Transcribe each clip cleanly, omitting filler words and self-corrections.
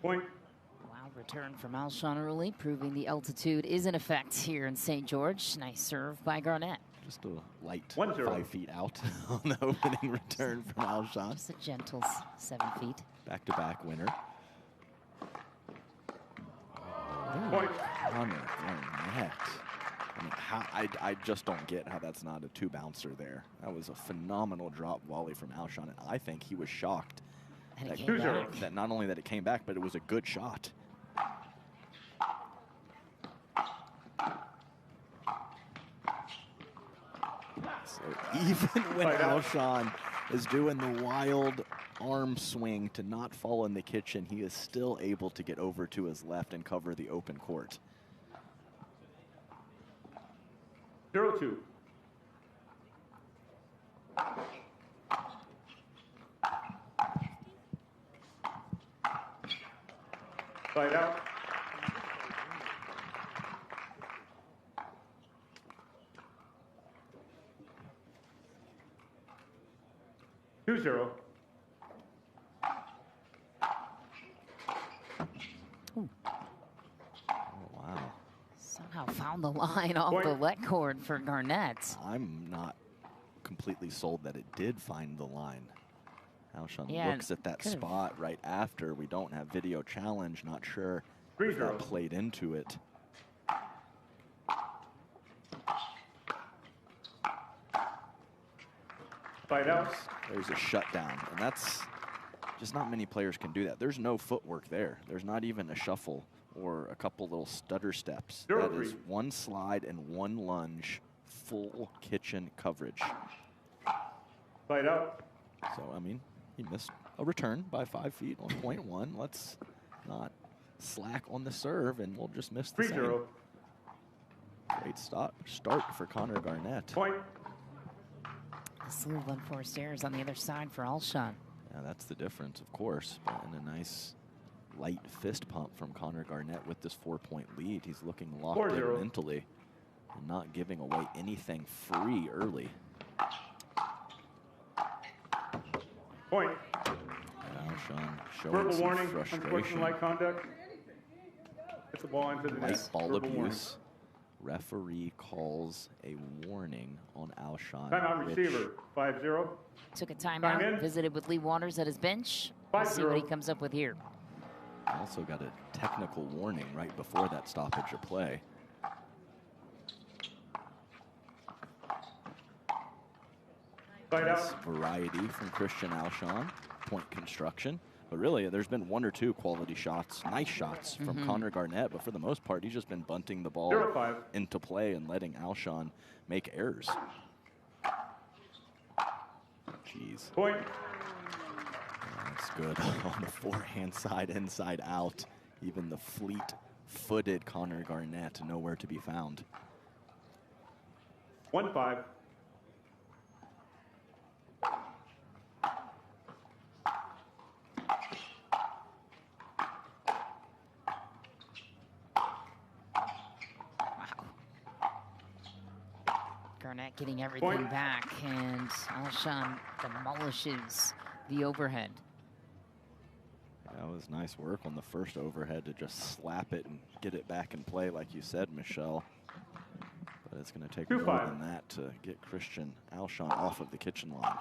Point. Wild return from Alshon early, proving the altitude is in effect here in St. George. Nice serve by Garnett. Just a light 1-0. 5 feet out on the opening return from Alshon. Just a gentle 7 feet. Back-to-back winner. Point. Garnett. I mean, I just don't get how that's not a 2-bouncer there. That was a phenomenal drop volley from Alshon, and I think he was shocked And that, it came back. that not only that it came back, but it was a good shot. So even when Alshon is doing the wild arm swing to not fall in the kitchen, he is still able to get over to his left and cover the open court. 0-2. Side out. Two zero. Ooh. Oh, wow. Somehow found the line off Point. the let cord for Garnett. I'm not completely sold that it did find the line. Alshon Yeah, looks at that could've- spot right after. We don't have video challenge. Not sure if 3-0. that played into it. Side out. There's a shutdown, and that's just not many players can do that. There's no footwork there. There's not even a shuffle or a couple little stutter steps. That is 1 slide and 1 lunge, full kitchen coverage. Side out. So, I mean, he missed a return by 5 feet on point 1. Let's not slack on the serve, and we'll just miss the 3-0. same. Great start for Connor Garnett. Point. A slew of unforced errors on the other side for Alshon. Yeah, that's the difference, of course. But in a nice light fist pump from Connor Garnett with this 4-point lead. He's looking locked 4-0. in mentally and not giving away anything free early. Point. Alshon showing Verbal some warning. frustration. Unsportsmanlike conduct. Get the ball into the net. Light ball Verbal warning. abuse. Referee calls a warning on Alshon. Timeout which- receiver. 5-0. Took a Time timeout, in. visited with Lee Waters at his bench. We'll see what he comes up with here. Also got a technical warning right before that stoppage of play. Side Nice out. variety from Christian Alshon, point construction. But really, there's been 1 or 2 quality shots, nice shots from Connor Garnett. But for the most part, he's just been bunting the ball 0-5. into play and letting Alshon make errors. Jeez. Point. That's good on the forehand side, inside out. Even the fleet-footed Connor Garnett nowhere to be found. 1-5. Garnett getting everything Point. back, and Alshon demolishes the overhead. That was nice work on the first overhead to just slap it and get it back in play, like you said, Michelle. But it's going to take more 2-5. than that to get Christian Alshon off of the kitchen line.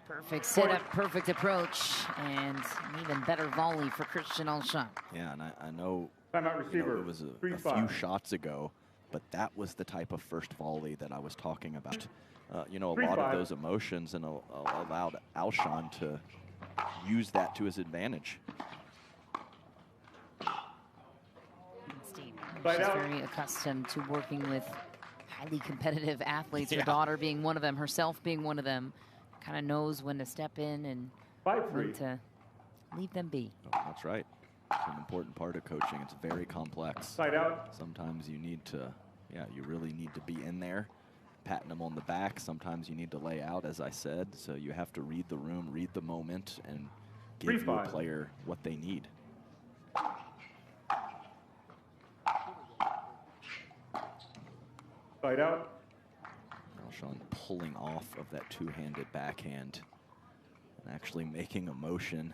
Perfect setup, perfect approach, and an even better volley for Christian Alshon. Yeah, and I know, Timeout receiver. it was a 3-5. few shots ago, but that was the type of first volley that I was talking about. A lot 3-5. of those emotions and allowed Alshon to use that to his advantage. Steve, Side she's out. very accustomed to working with highly competitive athletes, her Yeah. daughter being one of them, herself being one of them. Kind of knows when to step in and 5-3. when to leave them be. Oh, that's right. It's an important part of coaching. It's very complex. Side out. Sometimes you need to, you really need to be in there, patting them on the back. Sometimes you need to lay out, as I said. So you have to read the room, read the moment, and give your 3-5. player what they need. Side out. Alshon pulling off of that two-handed backhand and actually making a motion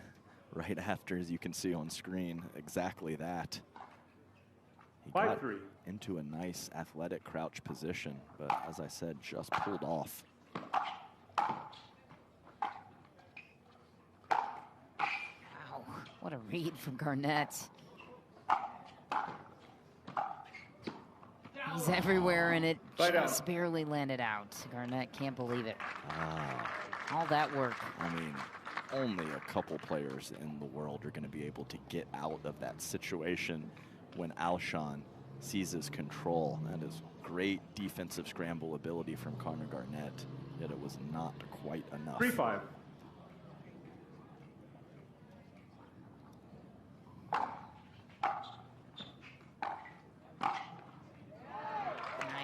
right after, as you can see on screen, exactly that. He got into a nice athletic crouch position, but as I said, just pulled off. Wow, what a read from Garnett. He's everywhere, and it just barely landed out. Garnett can't believe it. All that work. I mean, only a couple players in the world are going to be able to get out of that situation when Alshon seizes control. That is great defensive scramble ability from Connor Garnett, yet it was not quite enough. 3-5.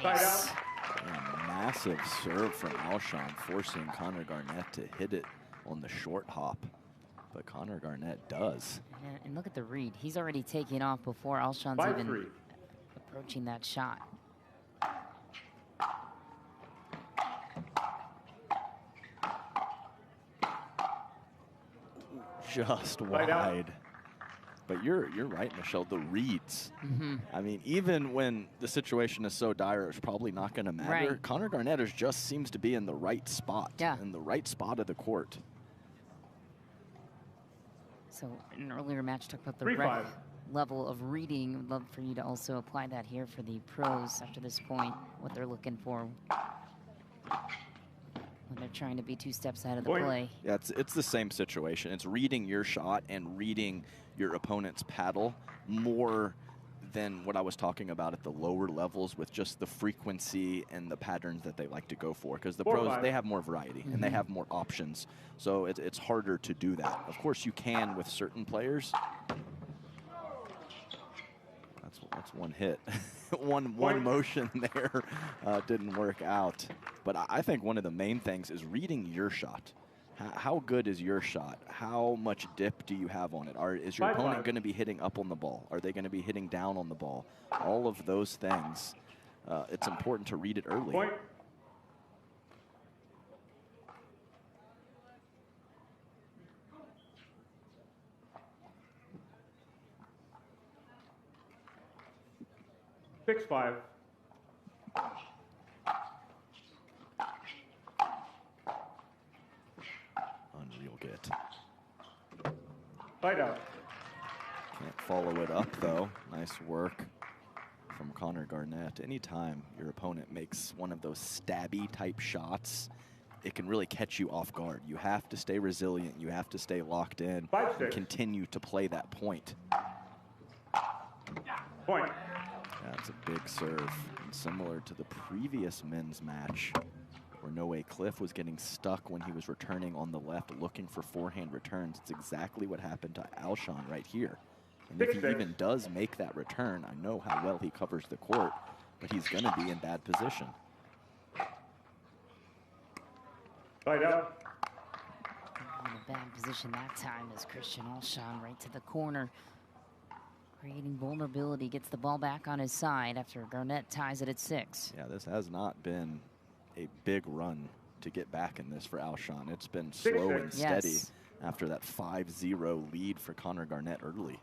Nice. A massive serve from Alshon, forcing Connor Garnett to hit it on the short hop. But Connor Garnett does. And look at the read. He's already taking off before Alshon's even approaching that shot. Just wide. But you're right, Michelle, the reads. I mean, even when the situation is so dire, it's probably not going to matter. Right. Connor Garnett just seems to be in the right spot, in the right spot of the court. So in an earlier match, talked about the level of reading. I'd love for you to also apply that here for the pros after this point, what they're looking for when they're trying to be 2 steps ahead of the play. Yeah, it's the same situation. It's reading your shot and reading your opponent's paddle more than what I was talking about at the lower levels with just the frequency and the patterns that they like to go for. Because the pros, they have more variety and they have more options. So it's harder to do that. Of course, you can with certain players. That's one hit. one motion there didn't work out. But I think one of the main things is reading your shot. How good is your shot? How much dip do you have on it? Is your opponent going to be hitting up on the ball? Are they going to be hitting down on the ball? All of those things, it's important to read it early. 6-5. Unreal get. Fight out. Can't follow it up, though. Nice work from Connor Garnett. Anytime your opponent makes one of those stabby type shots, it can really catch you off guard. You have to stay resilient. You have to stay locked in and continue to play that point. Point. That's a big serve. And similar to the previous men's match, where No Way Cliff was getting stuck when he was returning on the left looking for forehand returns. It's exactly what happened to Alshon right here. And if he even does make that return, I know how well he covers the court, but he's going to be in bad position. Fight out. In a bad position that time is Christian Alshon right to the corner. Creating vulnerability, gets the ball back on his side after Garnett ties it at 6. Yeah, this has not been a big run to get back in this for Alshon. It's been slow and steady after that 5-0 lead for Connor Garnett early.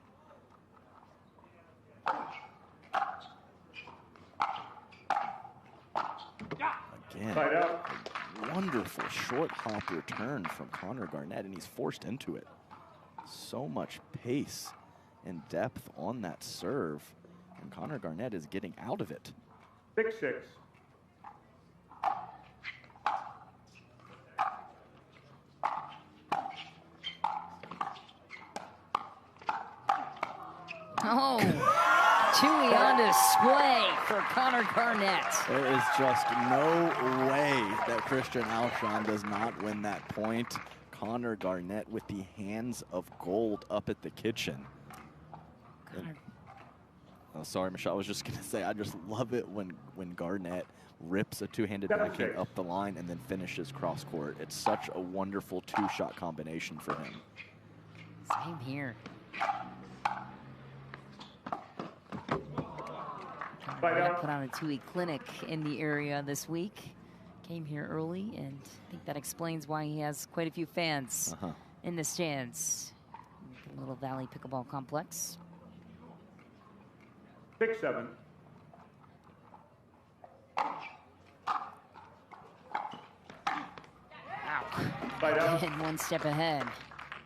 Again, a wonderful short hop return from Connor Garnett, and he's forced into it. So much pace and depth on that serve, and Connor Garnett is getting out of it. 6-6. Oh, Chewy on display for Connor Garnett. There is just no way that Christian Alshon does not win that point. Connor Garnett with the hands of gold up at the kitchen. Oh, sorry, Michelle. I was just going to say, I just love it when Garnett rips a two-handed backhand up the line and then finishes cross court. It's such a wonderful two-shot combination for him. Same here. Garnett put on a Tui clinic in the area this week. Came here early, and I think that explains why he has quite a few fans in the stands. The Little Valley Pickleball Complex. 6-7. And one step ahead.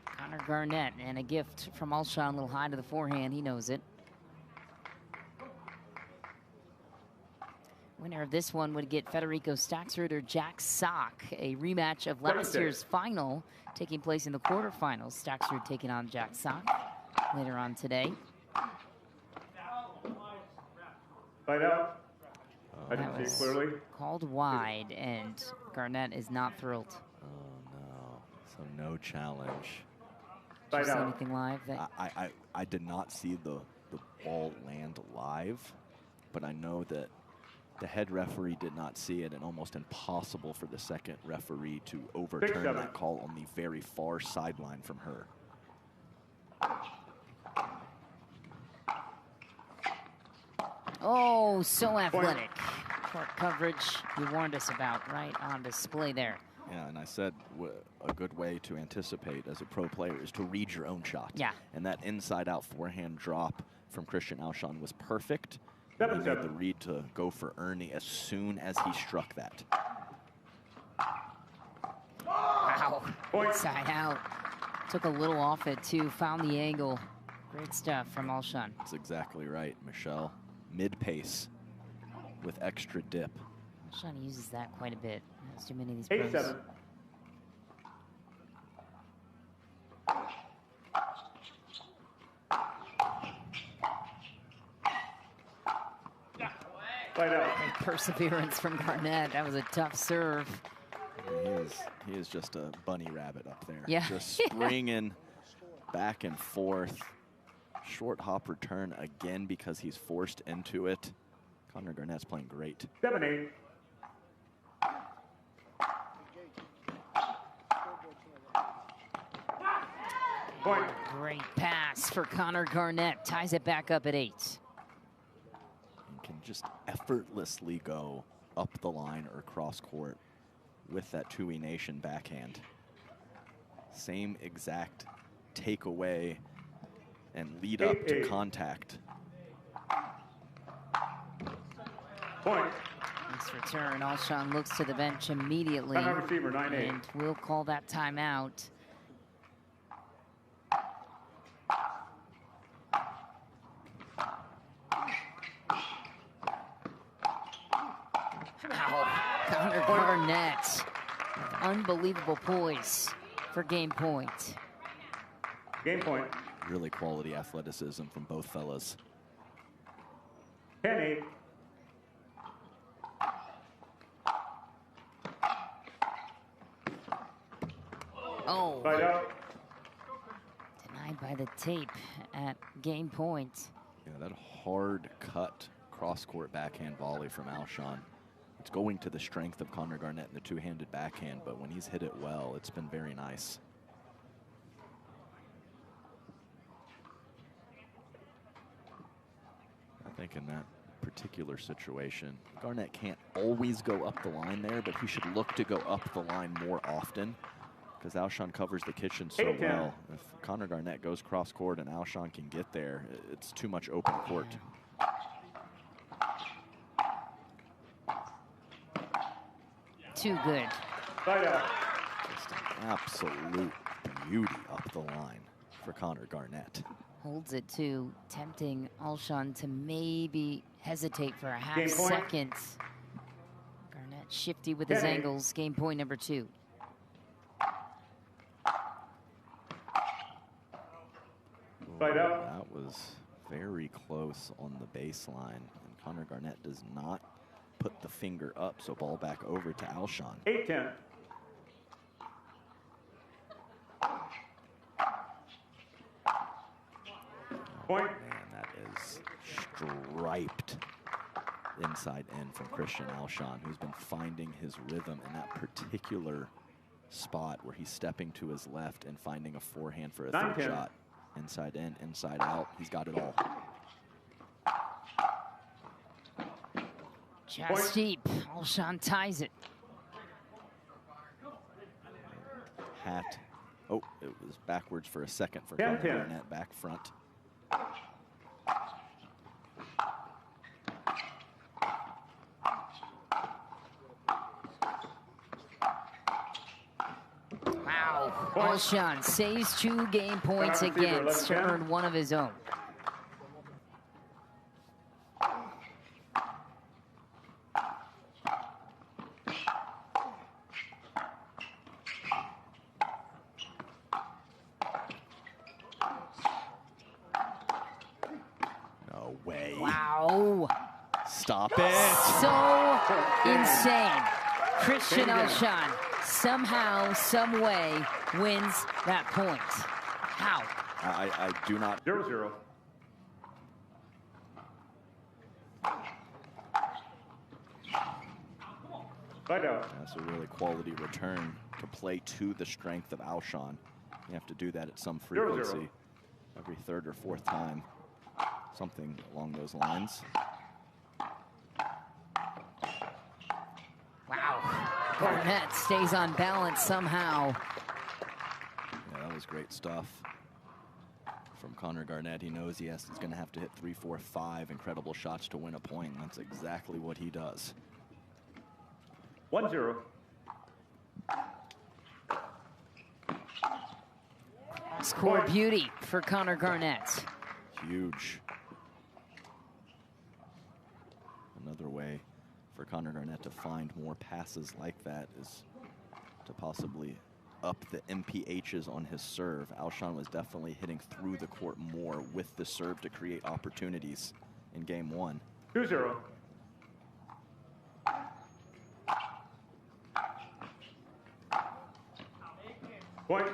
Connor Garnett, and a gift from Alshon, a little high to the forehand. He knows it. Winner of this one would get Federico Staxrud or Jack Sock, a rematch of last year's final, taking place in the quarterfinals. Staxrud taking on Jack Sock later on today. Fight out. I didn't see it clearly. Called wide, and Garnett is not thrilled. Oh no! So no challenge. Did you see anything live? I did not see the ball land live, but I know that the head referee did not see it, and almost impossible for the second referee to overturn that call on the very far sideline from her. Oh, so athletic. Court coverage you warned us about, right on display there. Yeah, and I said a good way to anticipate as a pro player is to read your own shot. Yeah. And that inside-out forehand drop from Christian Alshon was perfect. He made the read to go for Ernie as soon as he struck that. Wow. Inside out. Took a little off it, too. Found the angle. Great stuff from Alshon. That's exactly right, Michelle. Mid-pace with extra dip. Alshon uses that quite a bit. Has too many of these pros. 8-7. Fight out. Great perseverance from Garnett. That was a tough serve. He is just a bunny rabbit up there. Yeah. Just springing back and forth. Short hop return again because he's forced into it. Connor Garnett's playing great. 7-8. Point. Great pass for Connor Garnett. Ties it back up at 8. And can just effortlessly go up the line or cross court with that Tui Nation backhand. Same exact takeaway and lead up to contact. Point. Nice return. Alshon looks to the bench immediately. Timeout receiver, 9-8. And we'll call that timeout. Wow. Connor Garnett. Unbelievable poise for game point. Game point. Really quality athleticism from both fellas. 10-8. Oh. Fight out. Denied by the tape at game point. Yeah, that hard cut cross-court backhand volley from Alshon. It's going to the strength of Connor Garnett in the two-handed backhand, but when he's hit it well, it's been very nice. I think in that particular situation, Garnett can't always go up the line there, but he should look to go up the line more often because Alshon covers the kitchen so well. If Connor Garnett goes cross-court and Alshon can get there, it's too much open court. Too good. Fight out. Just an absolute beauty up the line for Connor Garnett. Holds it too, tempting Alshon to maybe hesitate for a half second. Garnett shifty with his angles. Game point number 2. Fight out. That was very close on the baseline, and Connor Garnett does not put the finger up, so ball back over to Alshon. 8-10. Point. Man, that is striped inside in from Christian Alshon, who's been finding his rhythm in that particular spot where he's stepping to his left and finding a forehand for a third shot. Inside in, inside out. He's got it all. Just deep. Alshon ties it. hat. Oh, it was backwards for a second for 10-10. Garnett back front. Wow. Alshon saves 2 game points against to earn 1 of his own. No way. Wow. Stop it. So insane. Christian Alshon somehow, some way wins that point. How? I do not. 0-0. Side out. That's a really quality return to play to the strength of Alshon. You have to do that at some frequency. 0-0. Every 3rd or 4th time. Something along those lines. Wow. Garnett stays on balance somehow. Yeah, that was great stuff from Connor Garnett. He knows he's going to have to hit 3, 4, 5 incredible shots to win a point. That's exactly what he does. 1-0. Score beauty for Connor Garnett. Huge. Another way for Connor Garnett to find more passes like that is to possibly up the MPHs on his serve. Alshon was definitely hitting through the court more with the serve to create opportunities in game 1. 2-0. Point.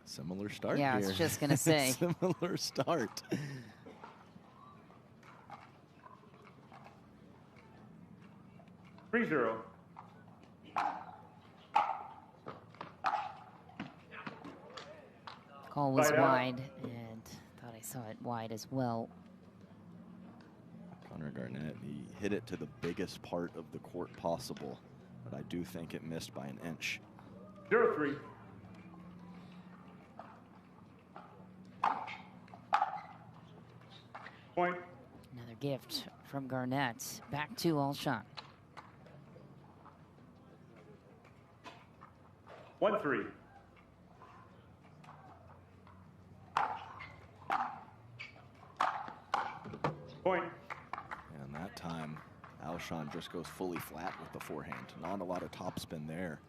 Similar start Yeah, I here. was just gonna say. Similar start. Three 0. Call was Side out. wide, and thought I saw it wide as well. Connor Garnett, he hit it to the biggest part of the court possible, but I do think it missed by an inch. 0-3. Point. Another gift from Garnett. Back to Alshon. 1-3. Point. And that time, Alshon just goes fully flat with the forehand. Not a lot of topspin there.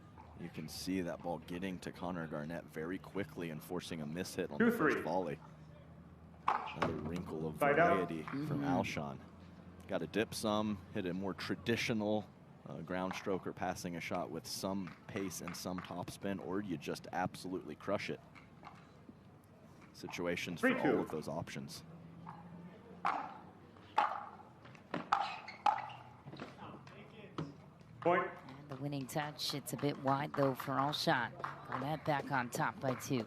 You can see that ball getting to Connor Garnett very quickly and forcing a misshit on the 2-3. first volley. Another wrinkle of Side out. variety from Alshon. Got to dip some, hit a more traditional ground stroke or passing a shot with some pace and some topspin, or you just absolutely crush it. Situations for 3-2. all of those options. Point. And the winning touch. It's a bit wide, though, for Alshon. Garnett back on top by 2.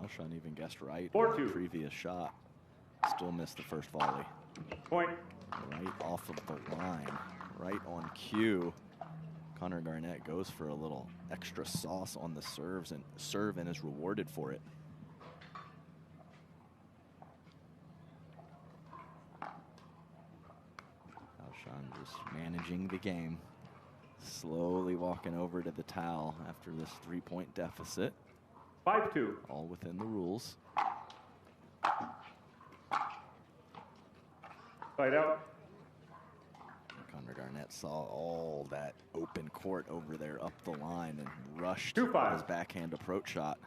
Alshon even guessed right 4-2. on the previous shot. Still missed the first volley. Point. Right off of the line, right on cue. Connor Garnett goes for a little extra sauce on the serve and is rewarded for it. Alshon just managing the game, slowly walking over to the towel after this 3-point deficit. 5-2. All within the rules. Side out. Connor Garnett saw all that open court over there up the line and rushed 2-5. his backhand approach shot.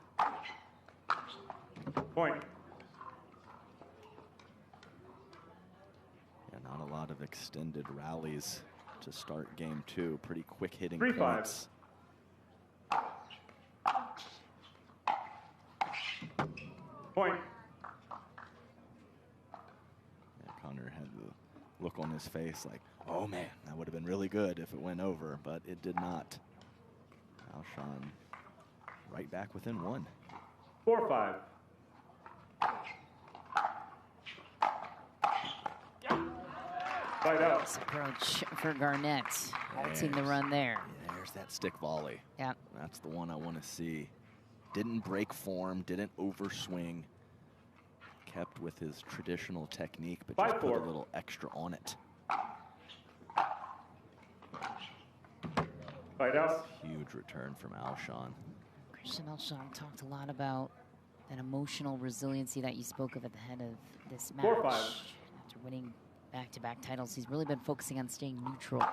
Point. Yeah, not a lot of extended rallies to start game 2. Pretty quick hitting 3-5. points. Point. Yeah, Connor had the look on his face like, oh man, that would have been really good if it went over, but it did not. Alshon right back within 1. 4-5. Side out. Nice approach for Garnett. Halting the run there. There's There's that stick volley. Yeah. That's the one I want to see. Didn't break form, didn't overswing. Kept with his traditional technique, but just put a little extra on it. Fight out. Huge return from Alshon. Christian Alshon talked a lot about that emotional resiliency that you spoke of at the head of this match. 4-5. After winning back-to-back titles, he's really been focusing on staying neutral.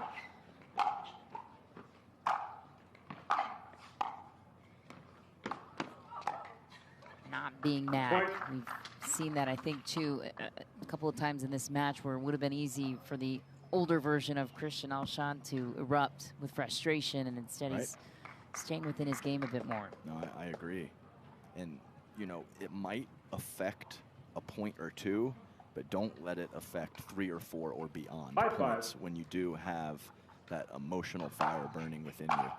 Not being mad. We've seen that, I think, too, a couple of times in this match where it would have been easy for the older version of Christian Alshon to erupt with frustration, and instead he's staying within his game a bit more. No, I agree. And, you know, it might affect a point or two, but don't let it affect 3 or 4 or beyond points when you do have that emotional fire burning within you.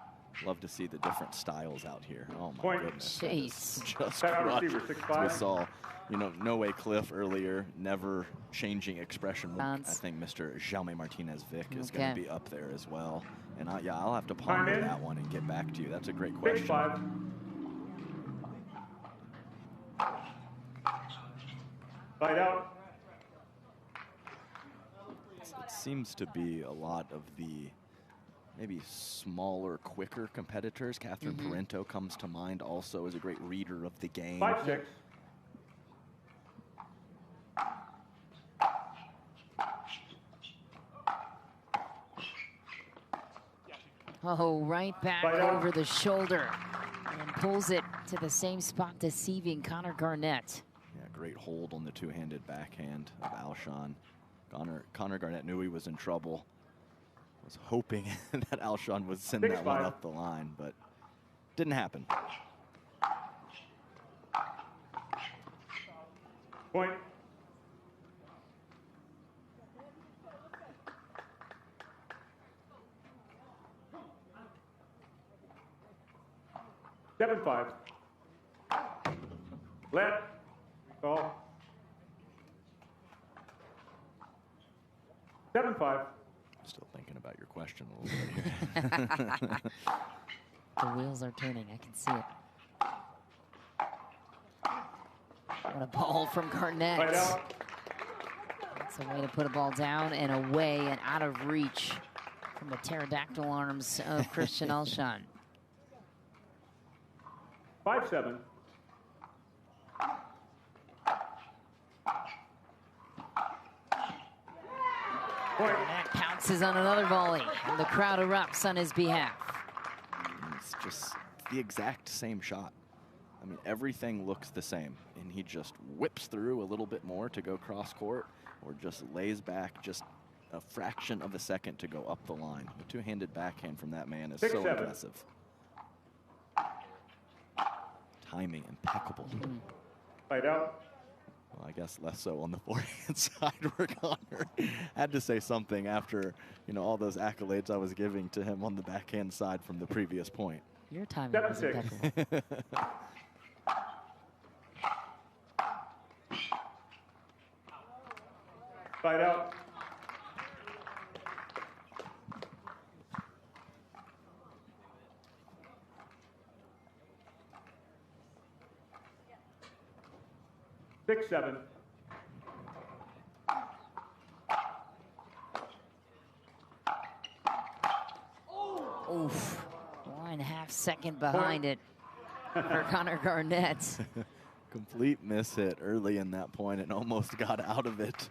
Love to see the different styles out here. Oh my goodness. Chase. Just crushed. We saw, you know, No Way Cliff earlier, never changing expression. I think Mr. Jaume Martinez-Vic is going to be up there as well. And yeah, I'll have to ponder that one and get back to you. That's a great question. 6-5. Fight out. It seems to be a lot of the maybe smaller, quicker competitors. Catherine Parento comes to mind also as a great reader of the game. 5-6. Oh, right back over the shoulder and pulls it to the same spot, deceiving Connor Garnett. Yeah, great hold on the two-handed backhand of Alshon. Connor Garnett knew he was in trouble. Was hoping that Alshon would send that one up the line, but didn't happen. Point. Seven, 5. Let. Call. 7-5. Still thinking about your question a little bit here. The wheels are turning, I can see it. What a ball from Garnett. That's a way to put a ball down and away and out of reach from the pterodactyl arms of Christian Alshon. 5-7. Garnett pounces on another volley, and the crowd erupts on his behalf. It's just the exact same shot. I mean, everything looks the same, and he just whips through a little bit more to go cross court, or just lays back just a fraction of a second to go up the line. The two-handed backhand from that man is so impressive. Timing impeccable. Fight out. Well, I guess less so on the forehand side, where Connor had to say something after, you know, all those accolades I was giving to him on the backhand side from the previous point. Your timing was impeccable. Fight out. Six, 7. Oof. 1.5 seconds behind it for Connor Garnett. Complete miss hit early in that point and almost got out of it.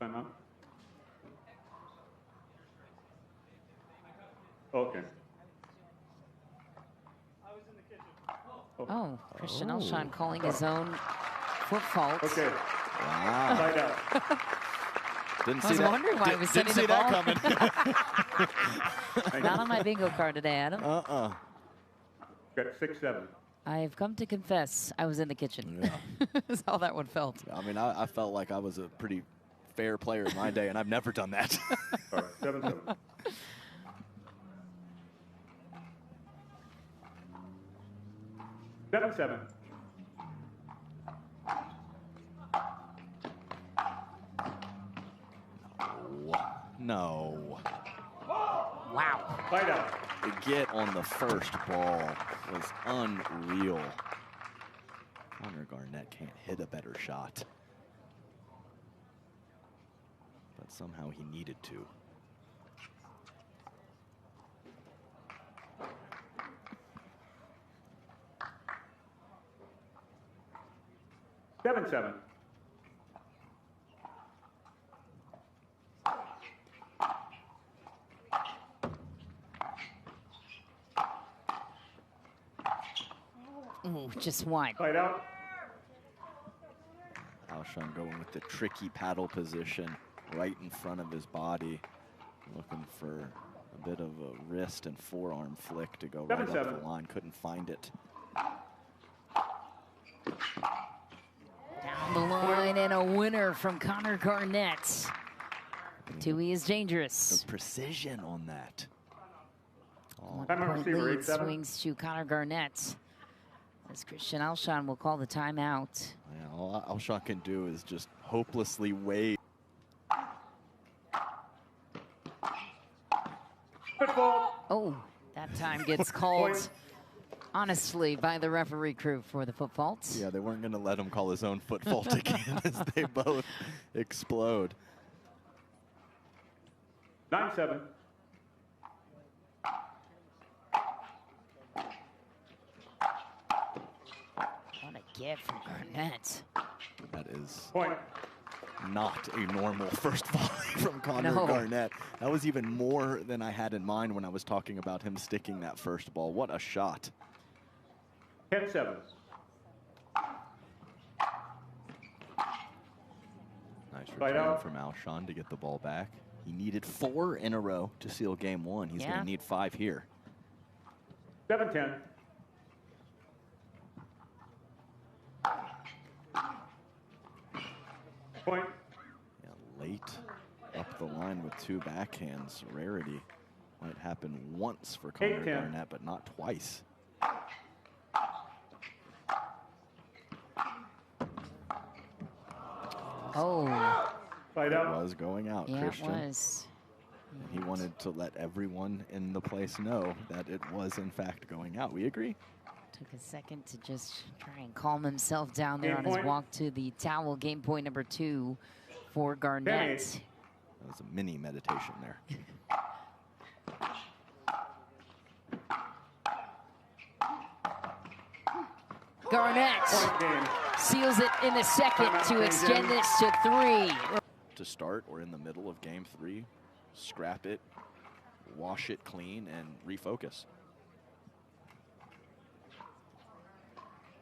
Timeout. Okay. Oh, Christian Alshon calling his own foot fault. Okay. Wow. Fight out. Didn't I see was that. wondering why he was sending the Didn't see ball. that coming. Not on my bingo card today, Adam. Got 6, 7. I have come to confess I was in the kitchen. Yeah. That's how that one felt. I mean, I felt like I was a pretty fair player in my day, and I've never done that. All right, 7, 7. Seven, 7. No. Wow. Fight out. The get on the first ball was unreal. Connor Garnett can't hit a better shot. But somehow he needed to. Seven. Ooh, just wide. Fight out. Alshon going with the tricky paddle position right in front of his body, looking for a bit of a wrist and forearm flick to go right up the line. Couldn't find it. Down the line and a winner from Connor Garnett. Tui is dangerous. The precision on that. Oh. 1-point lead swings to Connor Garnett. As Christian Alshon will call the timeout. Yeah, all Alshon can do is just hopelessly wait. Football. Oh, that time gets called honestly by the referee crew for the foot fault. Yeah, they weren't going to let him call his own foot fault again as they both explode. 9-7. What a gift from Garnett. That is Point. not a normal first volley from Connor Garnett. That was even more than I had in mind when I was talking about him sticking that first ball. What a shot. 10-7. Nice Right return out. from Alshon to get the ball back. He needed 4 in a row to seal game 1. He's going to need 5 here. 7-10. Point. Yeah, late up the line with 2 backhands. Rarity. Might happen once for Connor 8-10. Garnett, but not twice. Oh. Fight It out. was going out, Yeah, Christian. it was. And he wanted to let everyone in the place know that it was in fact going out. We agree? Took a second to just try and calm himself down there Game on his point. walk to the towel. Game point number 2 for Garnett. That was a mini meditation there. Garnett Point game. seals it in the second to extend this to 3. To start or in the middle of game 3, scrap it, wash it clean, and refocus.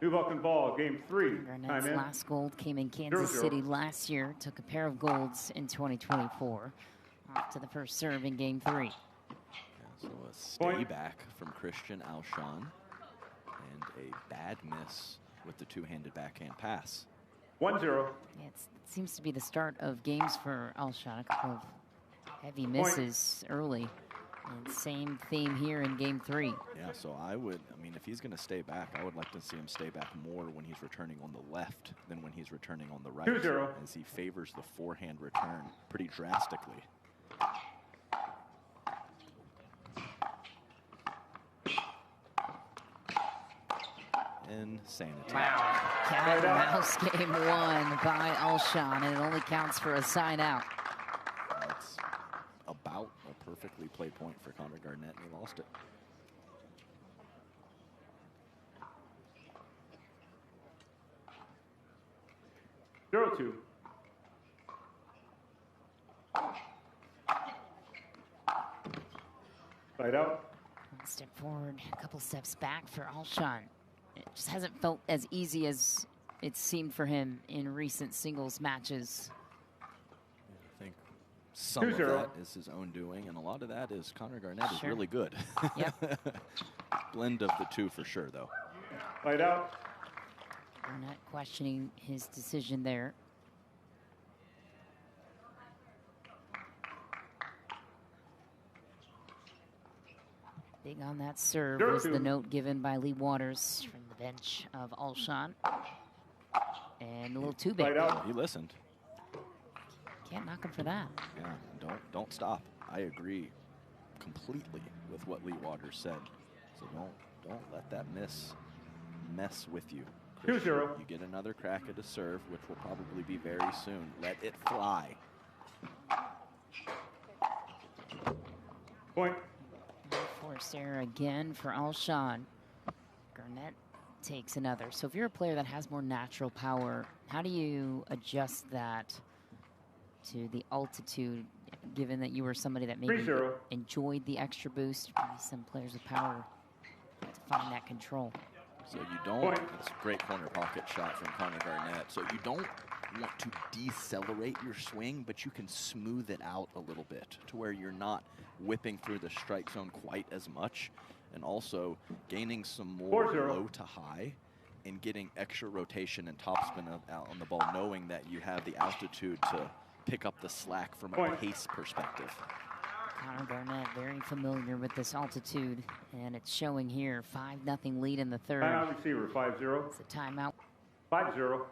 New Vulcan ball, game 3. Garnett's Time in. last gold came in Kansas 0-0. City last year. Took a pair of golds in 2024. Off to the first serve in game 3. Yeah, so a stay Point. back from Christian Alshon and a bad miss with the 2-handed backhand pass. 1-0. Yeah, it seems to be the start of games for Alshon. A couple of heavy misses early. And same theme here in game 3. Yeah, so I mean, if he's going to stay back, I would like to see him stay back more when he's returning on the left than when he's returning on the right. 2-0. As he favors the forehand return pretty drastically. Insanity. Wow. Cat and mouse game 1 by Alshon, and it only counts for a sign out. That's about a perfectly played point for Connor Garnett, and he lost it. Zero two. Fight out. One step forward, a couple steps back for Alshon. It just hasn't felt as easy as it seemed for him in recent singles matches. I think some of that is his own doing, and a lot of that is Connor Garnett is really good. Yep. Blend of the two for sure, though. Fight out. Garnett questioning his decision there. Big on that serve was the note given by Lee Waters from the bench of Alshon. And a little too big. Fight out. He listened. Can't knock him for that. Yeah, don't stop. I agree completely with what Lee Waters said. So don't let that mess with you. 2-0. You get another crack at a serve, which will probably be very soon. Let it fly. Point. Forced error again for Alshon. Garnett takes another. So if you're a player that has more natural power, how do you adjust that to the altitude, given that you were somebody that maybe 3-0. enjoyed the extra boost? Maybe some players with power to find that control. So you don't, it's a great corner pocket shot from Connor Garnett. So you don't want to decelerate your swing, but you can smooth it out a little bit to where you're not whipping through the strike zone quite as much, and also gaining some more 4-0. low to high and getting extra rotation and topspin out on the ball, knowing that you have the altitude to pick up the slack from a pace perspective. Connor Garnett very familiar with this altitude, and it's showing here. 5-0 lead in the third. Timeout receiver, 5-0. It's a timeout. 5-0.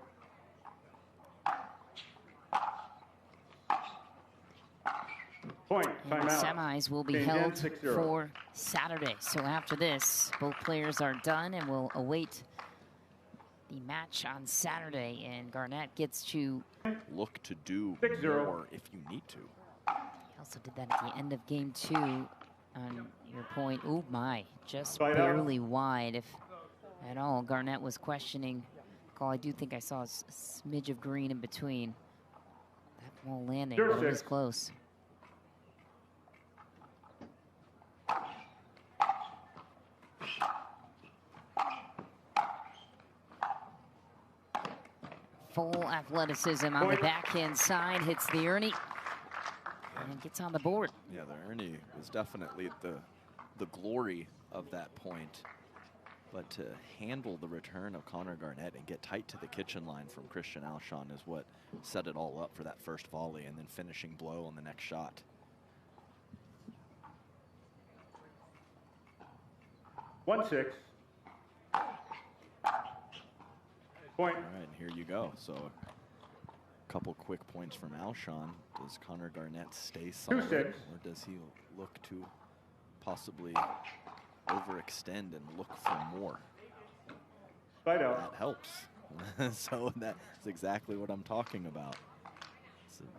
Point. And the Timeout. semis will be Game held 6-0. for Saturday. So after this, both players are done and will await the match on Saturday. And Garnett gets to look to do 6-0. more if you need to. He also did that at the end of game 2 on your point. Oh my, just Right barely wide, if at all. Garnett was questioning call. I do think I saw a smidge of green in between. That ball landing, but it was close. Full athleticism on the backhand side, hits the Ernie, and gets on the board. Yeah, the Ernie was definitely the glory of that point. But to handle the return of Connor Garnett and get tight to the kitchen line from Christian Alshon is what set it all up for that first volley and then finishing blow on the next shot. One six. Point. All right, here you go. So a couple quick points from Alshon. Does Connor Garnett stay solid, 2-6. or does he look to possibly overextend and look for more? Side out. That helps. So that's exactly what I'm talking about.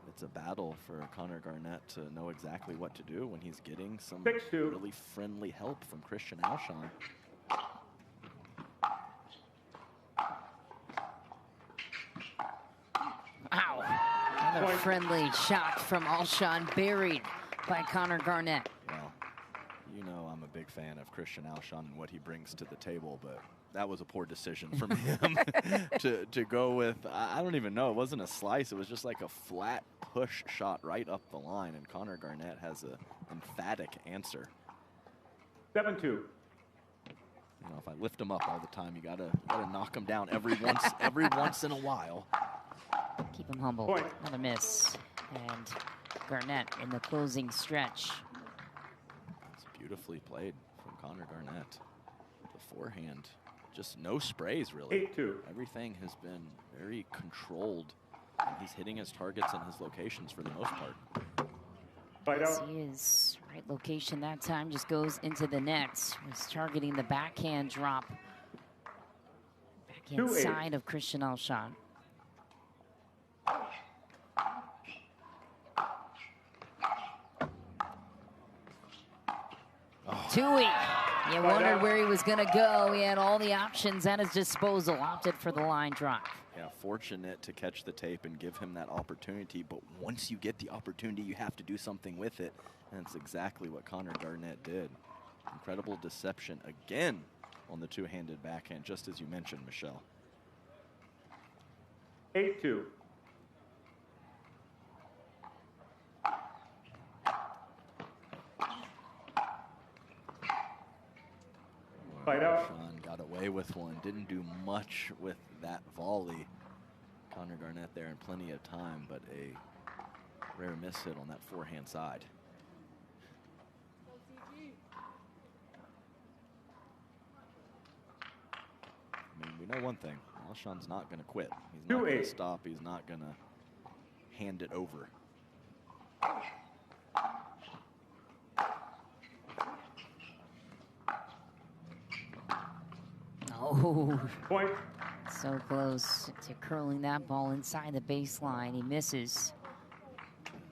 It's a battle for Connor Garnett to know exactly what to do when he's getting some 6-2. really friendly help from Christian Alshon. Wow, another friendly shot from Alshon, buried by Connor Garnett. Well, you know I'm a big fan of Christian Alshon and what he brings to the table, but that was a poor decision from him to go with, I don't even know, it wasn't a slice, it was just like a flat push shot right up the line, and Connor Garnett has an emphatic answer. 7-2. You know, if I lift him up all the time, you gotta knock him down every once in a while. Keep him humble. Point. Another miss. And Garnett in the closing stretch. It's beautifully played from Connor Garnett. The forehand, just no sprays really. 8-2. Everything has been very controlled. And he's hitting his targets and his locations for the most part. Side Yes, out. he is. Right location that time, just goes into the net. Was targeting the backhand drop. Backhand 2-8. side of Christian Alshon. Tui. You wondered where he was going to go. He had all the options at his disposal. Opted for the line drop. Yeah, fortunate to catch the tape and give him that opportunity. But once you get the opportunity, you have to do something with it. And it's exactly what Connor Garnett did. Incredible deception again on the two-handed backhand, just as you mentioned, Michelle. 8-2. Side out. Alshon got away with one. Didn't do much with that volley. Connor Garnett there in plenty of time, but a rare miss hit on that forehand side. I mean, we know one thing. Alshon's not going to quit. He's not going to stop. He's not going to hand it over. Oh, Point. so close to curling that ball inside the baseline. He misses.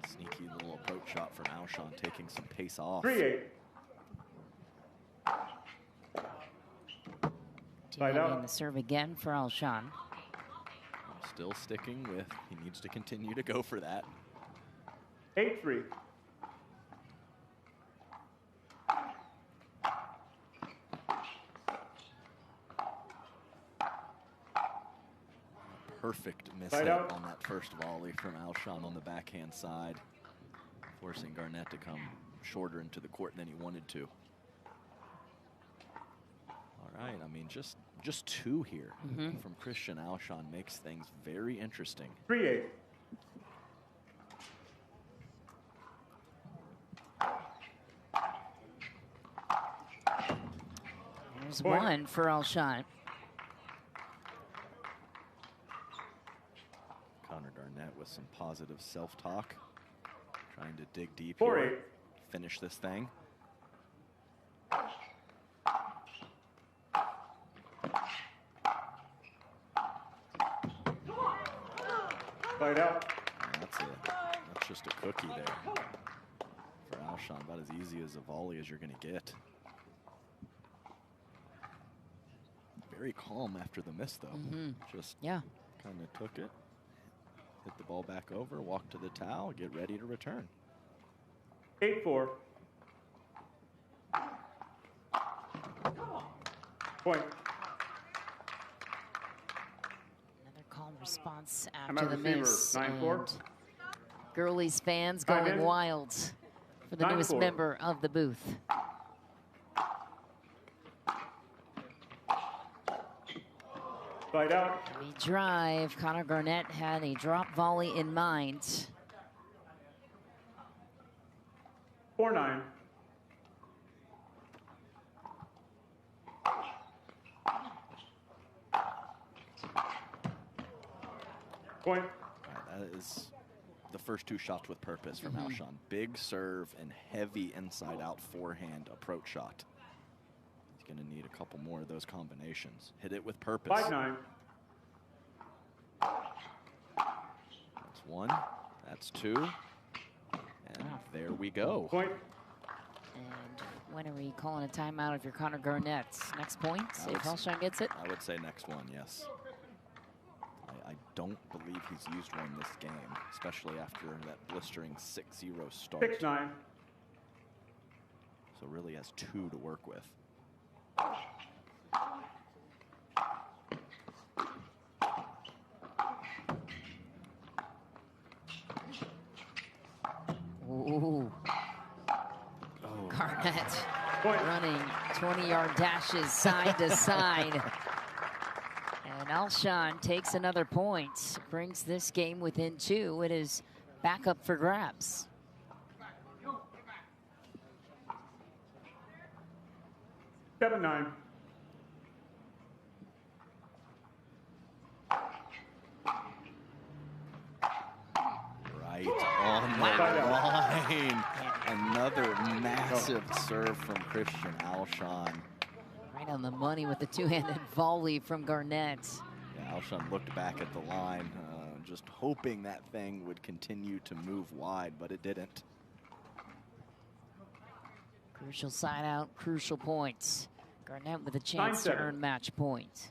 Sneaky little approach shot from Alshon, taking some pace off. 3-8. Side out. The serve again for Alshon. Still sticking with, he needs to continue to go for that. 8-3. Perfect miss Side hit out. on that first volley from Alshon on the backhand side, forcing Garnett to come shorter into the court than he wanted to. All right, I mean, just two here from Christian Alshon makes things very interesting. 3-8. There's Point. one for Alshon. Connor Garnett with some positive self-talk, trying to dig deep 4-8. here, finish this thing. Side out. That's just a cookie there for Alshon, about as easy as a volley as you're going to get. Very calm after the miss, though. Just kind of took it, hit the ball back over, walk to the towel, get ready to return. 8-4. Point. Another calm response I'm after at the receiver. miss. 9-4. And Gurley's fans Time going in. wild for the newest 9-4. member of the booth. Side out. The drive, Connor Garnett had a drop volley in mind. 4-9. Point. That is the first two shots with purpose from Alshon. Big serve and heavy inside-out forehand approach shot. He's going to need a couple more of those combinations. Hit it with purpose. 5-9. That's one. That's two. And there we go. Point. And when are we calling a timeout if you're Connor Garnett? Next point, if Alshon gets it? I would say next one, yes. I don't believe he's used one this game, especially after that blistering 6-0 start. 6-9. So really has two to work with. Ooh. Oh. Garnett Point. running 20-yard dashes side to side. And Alshon takes another point, brings this game within two. It is back up for grabs. Seven, 9. Right on the line. Another massive serve from Christian Alshon. Right on the money with the two-handed volley from Garnett. Yeah, Alshon looked back at the line, just hoping that thing would continue to move wide, but it didn't. Crucial side out, crucial points. Garnett with a chance to earn match point.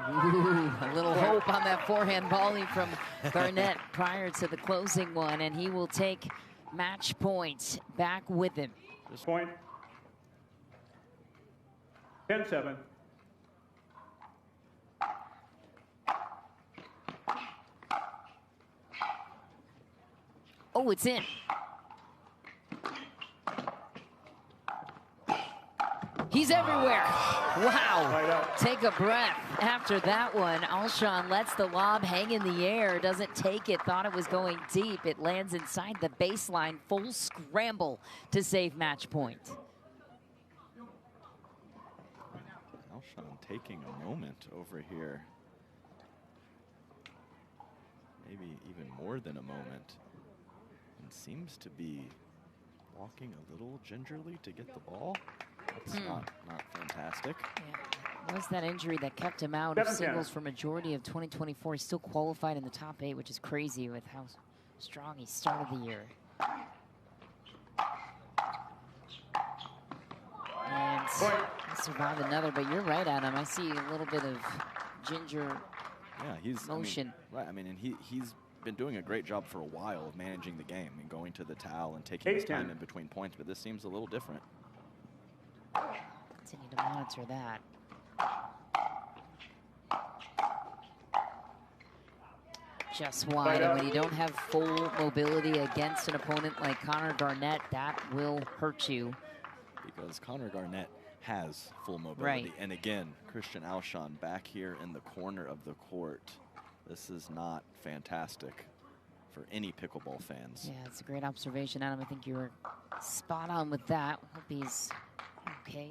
Ooh, a little hope on that forehand volley from Garnett prior to the closing one, and he will take match points back with him. Point. 10-7. Oh, it's in. He's everywhere. Wow. Take a breath after that one. Alshon lets the lob hang in the air, doesn't take it, thought it was going deep. It lands inside the baseline. Full scramble to save match point. Alshon taking a moment over here. Maybe even more than a moment. And seems to be walking a little gingerly to get the ball. That's not fantastic. Yeah. It was that injury that kept him out of singles for majority of 2024. He still qualified in the top 8, which is crazy with how strong he started the year. And he survived another, but you're right, Adam. I see a little bit of ginger motion. I mean, and he's been doing a great job for a while of managing the game and going to the towel and taking his time in between points, but this seems a little different. Continue to monitor that. Just wide, and when you don't have full mobility against an opponent like Connor Garnett, that will hurt you. Because Connor Garnett has full mobility. Right. And again, Christian Alshon back here in the corner of the court. This is not fantastic for any pickleball fans. Yeah, it's a great observation, Adam. I think you were spot on with that. Hope he's okay.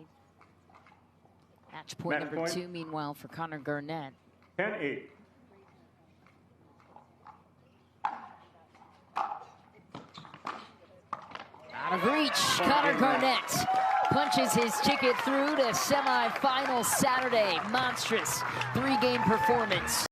Match point number 2, meanwhile, for Connor Garnett. 10-8. Out of reach, Connor Garnett punches his ticket through to semifinal Saturday. Monstrous 3-game performance.